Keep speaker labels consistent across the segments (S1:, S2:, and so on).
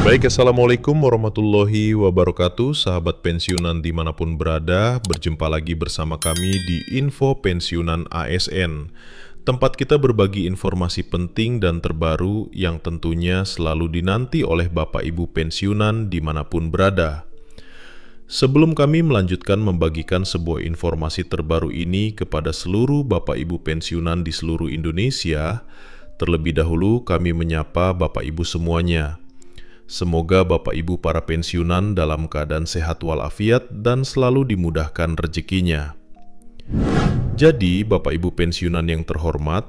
S1: Baik, Assalamualaikum warahmatullahi wabarakatuh, sahabat pensiunan dimanapun berada. Berjumpa lagi bersama kami di Info Pensiunan ASN, tempat kita berbagi informasi penting dan terbaru yang tentunya selalu dinanti oleh Bapak Ibu pensiunan dimanapun berada. Sebelum kami melanjutkan membagikan sebuah informasi terbaru ini kepada seluruh Bapak Ibu pensiunan di seluruh Indonesia, terlebih dahulu kami menyapa Bapak Ibu semuanya. Semoga Bapak Ibu para pensiunan dalam keadaan sehat walafiat dan selalu dimudahkan rezekinya. Jadi, Bapak Ibu pensiunan yang terhormat,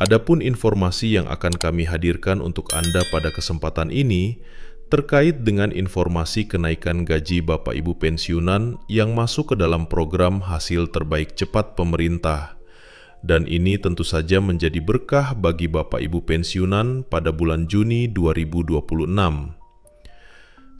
S1: adapun informasi yang akan kami hadirkan untuk Anda pada kesempatan ini terkait dengan informasi kenaikan gaji Bapak Ibu pensiunan yang masuk ke dalam program hasil terbaik cepat pemerintah. Dan ini tentu saja menjadi berkah bagi Bapak Ibu pensiunan pada bulan Juni 2026.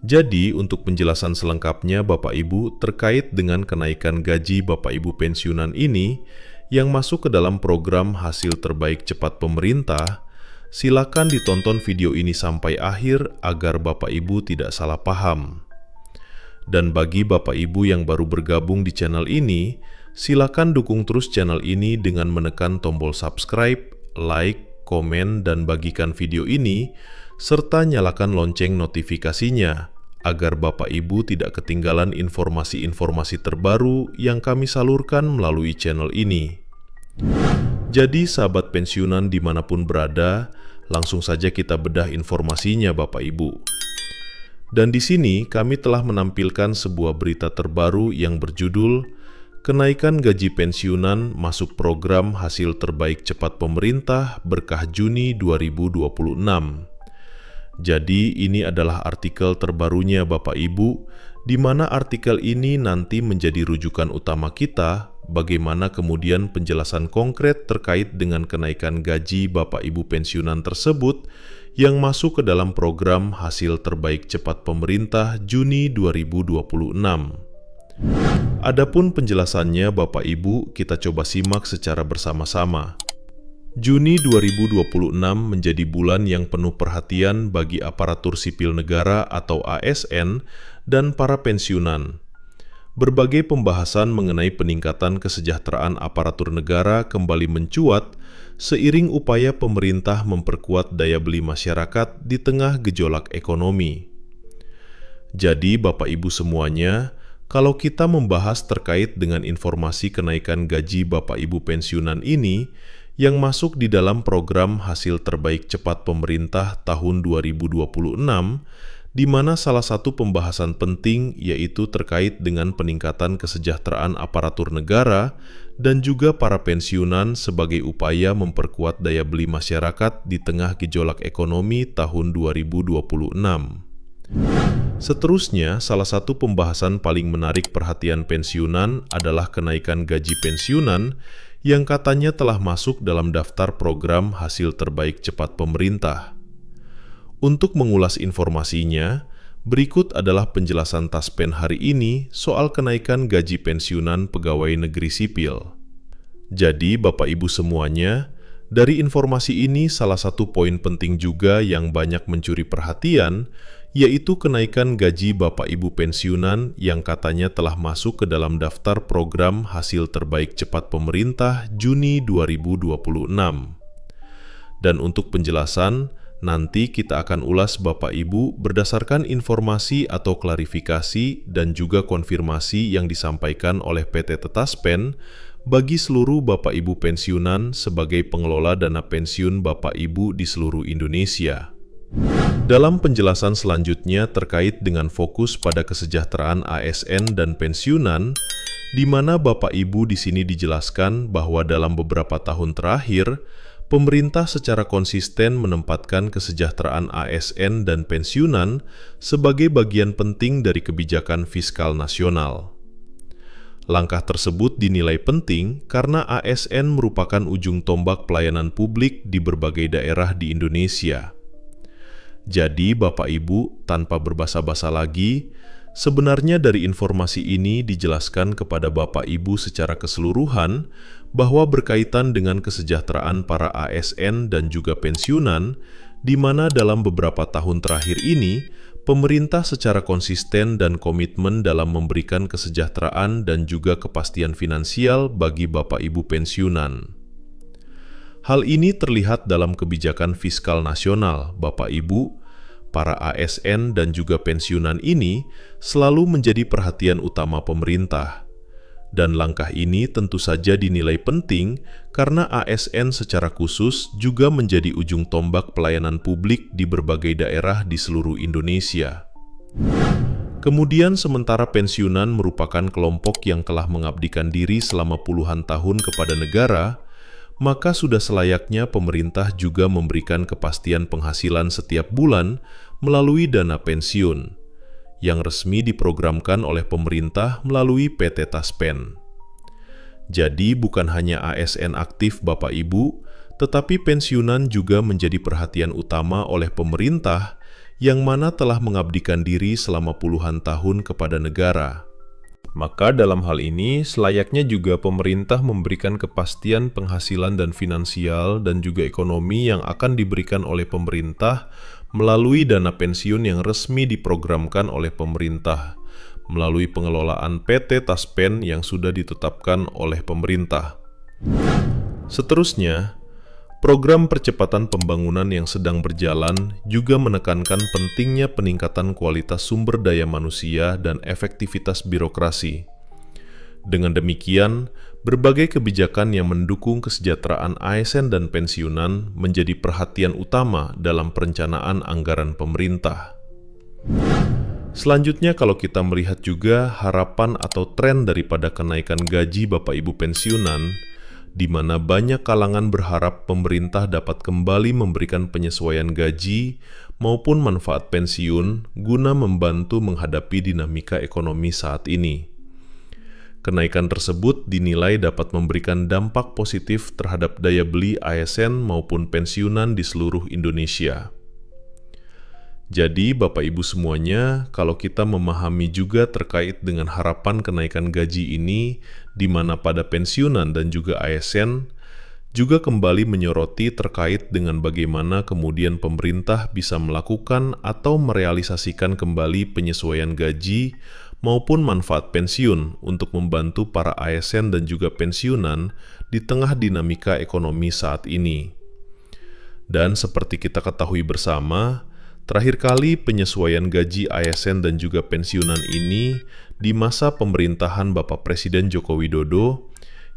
S1: Jadi, untuk penjelasan selengkapnya Bapak Ibu terkait dengan kenaikan gaji Bapak Ibu pensiunan ini yang masuk ke dalam program hasil terbaik cepat pemerintah, silakan ditonton video ini sampai akhir agar Bapak Ibu tidak salah paham. Dan bagi Bapak Ibu yang baru bergabung di channel ini, silakan dukung terus channel ini dengan menekan tombol subscribe, like, komen, dan bagikan video ini, serta nyalakan lonceng notifikasinya, agar Bapak Ibu tidak ketinggalan informasi-informasi terbaru yang kami salurkan melalui channel ini. Jadi sahabat pensiunan dimanapun berada, langsung saja kita bedah informasinya Bapak Ibu. Dan di sini kami telah menampilkan sebuah berita terbaru yang berjudul Kenaikan gaji pensiunan masuk program hasil terbaik cepat pemerintah berkah Juni 2026. Jadi ini adalah artikel terbarunya Bapak Ibu, di mana artikel ini nanti menjadi rujukan utama kita bagaimana kemudian penjelasan konkret terkait dengan kenaikan gaji Bapak Ibu pensiunan tersebut yang masuk ke dalam program hasil terbaik cepat pemerintah Juni 2026. Adapun penjelasannya Bapak Ibu kita coba simak secara bersama-sama. Juni 2026 menjadi bulan yang penuh perhatian bagi aparatur sipil negara atau ASN dan para pensiunan. Berbagai pembahasan mengenai peningkatan kesejahteraan aparatur negara kembali mencuat seiring upaya pemerintah memperkuat daya beli masyarakat di tengah gejolak ekonomi. Jadi Bapak Ibu semuanya, kalau kita membahas terkait dengan informasi kenaikan gaji Bapak Ibu pensiunan ini yang masuk di dalam program hasil terbaik cepat pemerintah tahun 2026, di mana salah satu pembahasan penting yaitu terkait dengan peningkatan kesejahteraan aparatur negara dan juga para pensiunan sebagai upaya memperkuat daya beli masyarakat di tengah gejolak ekonomi tahun 2026. Seterusnya, salah satu pembahasan paling menarik perhatian pensiunan adalah kenaikan gaji pensiunan yang katanya telah masuk dalam daftar program hasil terbaik cepat pemerintah. Untuk mengulas informasinya, berikut adalah penjelasan Taspen hari ini soal kenaikan gaji pensiunan pegawai negeri sipil. Jadi, Bapak Ibu semuanya, dari informasi ini salah satu poin penting juga yang banyak mencuri perhatian, yaitu kenaikan gaji Bapak Ibu pensiunan yang katanya telah masuk ke dalam daftar program hasil terbaik cepat pemerintah Juni 2026. Dan untuk penjelasan, nanti kita akan ulas Bapak Ibu berdasarkan informasi atau klarifikasi dan juga konfirmasi yang disampaikan oleh PT Tetaspen bagi seluruh Bapak Ibu pensiunan sebagai pengelola dana pensiun Bapak Ibu di seluruh Indonesia. Dalam penjelasan selanjutnya terkait dengan fokus pada kesejahteraan ASN dan pensiunan, di mana Bapak Ibu di sini dijelaskan bahwa dalam beberapa tahun terakhir, pemerintah secara konsisten menempatkan kesejahteraan ASN dan pensiunan sebagai bagian penting dari kebijakan fiskal nasional. Langkah tersebut dinilai penting karena ASN merupakan ujung tombak pelayanan publik di berbagai daerah di Indonesia. Jadi Bapak Ibu, tanpa berbasa-basa lagi, sebenarnya dari informasi ini dijelaskan kepada Bapak Ibu secara keseluruhan bahwa berkaitan dengan kesejahteraan para ASN dan juga pensiunan, di mana dalam beberapa tahun terakhir ini, pemerintah secara konsisten dan komitmen dalam memberikan kesejahteraan dan juga kepastian finansial bagi Bapak Ibu pensiunan. Hal ini terlihat dalam kebijakan fiskal nasional. Bapak Ibu, para ASN dan juga pensiunan ini selalu menjadi perhatian utama pemerintah. Dan langkah ini tentu saja dinilai penting karena ASN secara khusus juga menjadi ujung tombak pelayanan publik di berbagai daerah di seluruh Indonesia. Kemudian sementara pensiunan merupakan kelompok yang telah mengabdikan diri selama puluhan tahun kepada negara, maka sudah selayaknya pemerintah juga memberikan kepastian penghasilan setiap bulan melalui dana pensiun, yang resmi diprogramkan oleh pemerintah melalui PT Taspen. Jadi bukan hanya ASN aktif Bapak Ibu, tetapi pensiunan juga menjadi perhatian utama oleh pemerintah yang mana telah mengabdikan diri selama puluhan tahun kepada negara. Maka dalam hal ini, selayaknya juga pemerintah memberikan kepastian penghasilan dan finansial dan juga ekonomi yang akan diberikan oleh pemerintah melalui dana pensiun yang resmi diprogramkan oleh pemerintah, melalui pengelolaan PT Taspen yang sudah ditetapkan oleh pemerintah. Seterusnya, program percepatan pembangunan yang sedang berjalan juga menekankan pentingnya peningkatan kualitas sumber daya manusia dan efektivitas birokrasi. Dengan demikian, berbagai kebijakan yang mendukung kesejahteraan ASN dan pensiunan menjadi perhatian utama dalam perencanaan anggaran pemerintah. Selanjutnya, kalau kita melihat juga harapan atau tren daripada kenaikan gaji Bapak Ibu pensiunan, di mana banyak kalangan berharap pemerintah dapat kembali memberikan penyesuaian gaji maupun manfaat pensiun guna membantu menghadapi dinamika ekonomi saat ini. Kenaikan tersebut dinilai dapat memberikan dampak positif terhadap daya beli ASN maupun pensiunan di seluruh Indonesia. Jadi, Bapak Ibu semuanya, kalau kita memahami juga terkait dengan harapan kenaikan gaji ini, di mana pada pensiunan dan juga ASN, juga kembali menyoroti terkait dengan bagaimana kemudian pemerintah bisa melakukan atau merealisasikan kembali penyesuaian gaji maupun manfaat pensiun untuk membantu para ASN dan juga pensiunan di tengah dinamika ekonomi saat ini. Dan seperti kita ketahui bersama, terakhir kali penyesuaian gaji ASN dan juga pensiunan ini di masa pemerintahan Bapak Presiden Joko Widodo,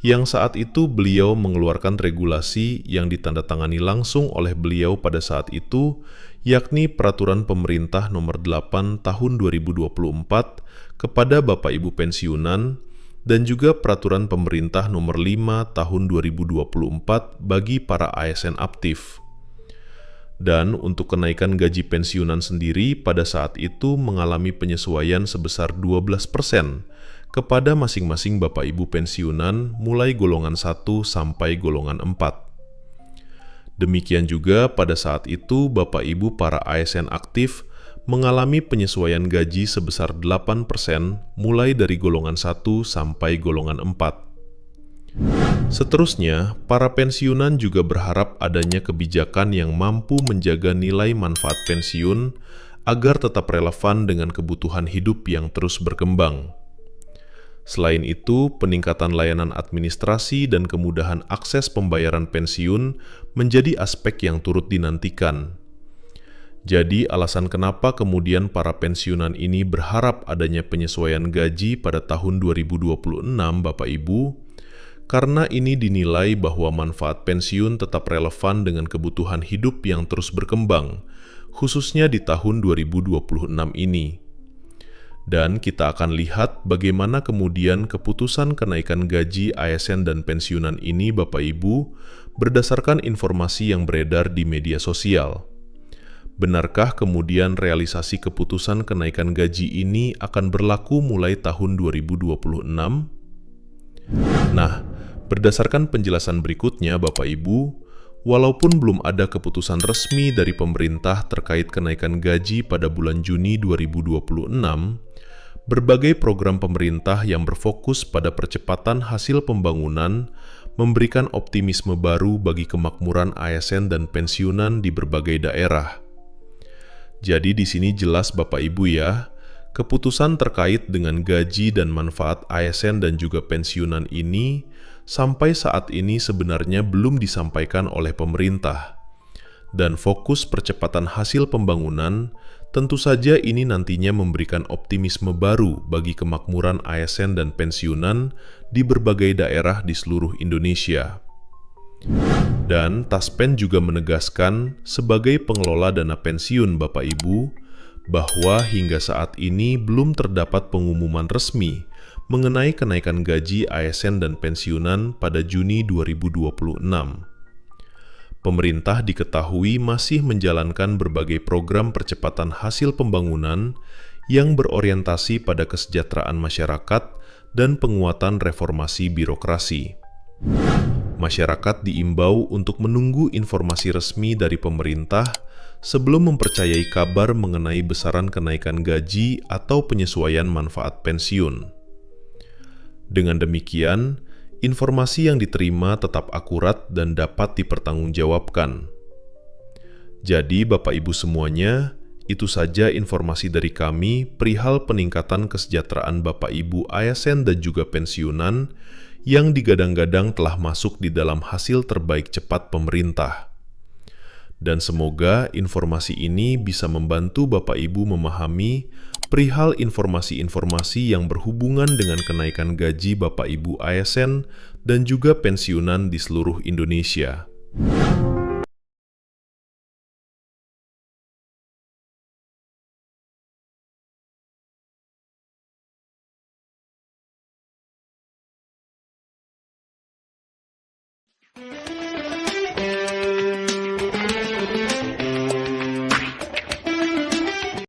S1: yang saat itu beliau mengeluarkan regulasi yang ditandatangani langsung oleh beliau pada saat itu, yakni Peraturan Pemerintah Nomor 8 Tahun 2024 kepada Bapak Ibu pensiunan, dan juga Peraturan Pemerintah Nomor 5 Tahun 2024 bagi para ASN aktif. Dan untuk kenaikan gaji pensiunan sendiri pada saat itu mengalami penyesuaian sebesar 12% kepada masing-masing Bapak Ibu pensiunan mulai golongan 1 sampai golongan 4. Demikian juga pada saat itu Bapak Ibu para ASN aktif mengalami penyesuaian gaji sebesar 8% mulai dari golongan 1 sampai golongan 4. Seterusnya, para pensiunan juga berharap adanya kebijakan yang mampu menjaga nilai manfaat pensiun agar tetap relevan dengan kebutuhan hidup yang terus berkembang. Selain itu, peningkatan layanan administrasi dan kemudahan akses pembayaran pensiun menjadi aspek yang turut dinantikan. Jadi, alasan kenapa kemudian para pensiunan ini berharap adanya penyesuaian gaji pada tahun 2026, Bapak Ibu, karena ini dinilai bahwa manfaat pensiun tetap relevan dengan kebutuhan hidup yang terus berkembang, khususnya di tahun 2026 ini. Dan kita akan lihat bagaimana kemudian keputusan kenaikan gaji ASN dan pensiunan ini, Bapak Ibu, berdasarkan informasi yang beredar di media sosial. Benarkah kemudian realisasi keputusan kenaikan gaji ini akan berlaku mulai tahun 2026? Nah, berdasarkan penjelasan berikutnya, Bapak Ibu, walaupun belum ada keputusan resmi dari pemerintah terkait kenaikan gaji pada bulan Juni 2026, berbagai program pemerintah yang berfokus pada percepatan hasil pembangunan memberikan optimisme baru bagi kemakmuran ASN dan pensiunan di berbagai daerah. Jadi di sini jelas Bapak Ibu ya, keputusan terkait dengan gaji dan manfaat ASN dan juga pensiunan ini sampai saat ini sebenarnya belum disampaikan oleh pemerintah. Dan fokus percepatan hasil pembangunan, tentu saja ini nantinya memberikan optimisme baru bagi kemakmuran ASN dan pensiunan di berbagai daerah di seluruh Indonesia. Dan Taspen juga menegaskan sebagai pengelola dana pensiun Bapak Ibu, bahwa hingga saat ini belum terdapat pengumuman resmi mengenai kenaikan gaji ASN dan pensiunan pada Juni 2026. Pemerintah diketahui masih menjalankan berbagai program percepatan hasil pembangunan yang berorientasi pada kesejahteraan masyarakat dan penguatan reformasi birokrasi. Masyarakat diimbau untuk menunggu informasi resmi dari pemerintah sebelum mempercayai kabar mengenai besaran kenaikan gaji atau penyesuaian manfaat pensiun. Dengan demikian, informasi yang diterima tetap akurat dan dapat dipertanggungjawabkan. Jadi, Bapak Ibu semuanya, itu saja informasi dari kami perihal peningkatan kesejahteraan Bapak Ibu ASN dan juga pensiunan yang digadang-gadang telah masuk di dalam hasil terbaik cepat pemerintah. Dan semoga informasi ini bisa membantu Bapak Ibu memahami perihal informasi-informasi yang berhubungan dengan kenaikan gaji Bapak Ibu ASN dan juga pensiunan di seluruh Indonesia.